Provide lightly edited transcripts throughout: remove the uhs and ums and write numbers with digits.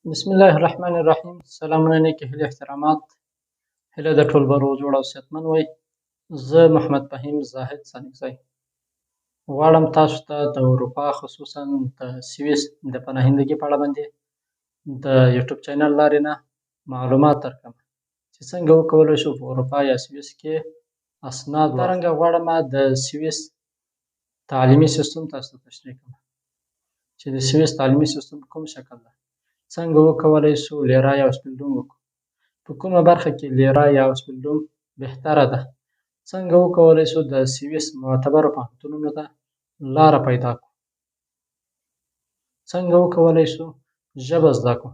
بسم الله الرحمن الرحیم. سلامونه نیکې هیلې احترامات. هیله د ټول به روغ جوړ او صحتمند وئ. زه محمد فهیم زاهد سانکزی غواړم تاسو ته د اروپا خصوصا د سویس د پناهندګۍ په اړه باندې د یوټیوب چینل لارې نه معلومات درکړم چې څنګه وکولی شو په اروپا یا سویس کې اسناد واخلو. همدارنګه غواړم د سویس تعلیمي سیستم تاسو ته تشریح کړم چې د سویس تعلیمي سیستم کوم شکل ده، څنګه وکولی شو لیرا یا اوسپیلډونګ وکړو، په کومه برخه کې لیرا یا اوسپیلډونګ بهتره ده، څنګه وکولی شو د سویس معتبرو پوهنتونونو ته لاره پیدا کړو، څنګه وکولی شو ژبه زده کړو،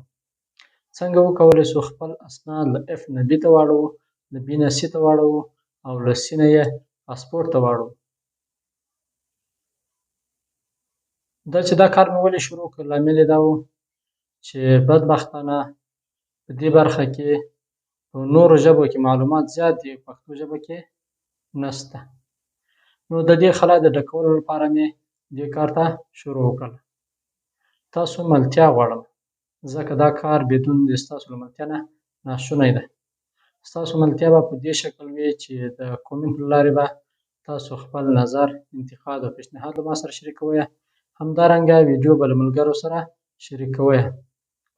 څنګه وکولی شو خپل اسناد له اف نه بي ته واړوو، له بي نه سي ته واړوو او له سي نه یې پاسپورټ ته واړوو. دا چې دا کار مې ولې شروع کړ، لامل یې دا و چې بدبختانه په دې برخه کې په نورو ژبو کې معلومات زیات دي، پښتو ژبه کې نشته. نو د دې خلا د ډکولو لپاره مې دې کار ته شروع وکړله. تاسو ملتیا غواړم، ځکه دا کار بدون د ستاسو له ملتیا نه ناشونی ده. ستاسو ملتیا به په دې شکل وي چې د کومنټ له لارې به تاسو خپل نظر، انتقاد او پیشنهاد له ما سره شریکوئ. همدارنګه ویډیو به له ملګرو سره شریکوئ.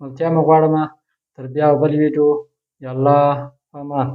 ملتیا مې غواړم. تر بیا او بل ویډیو، یا الله امان.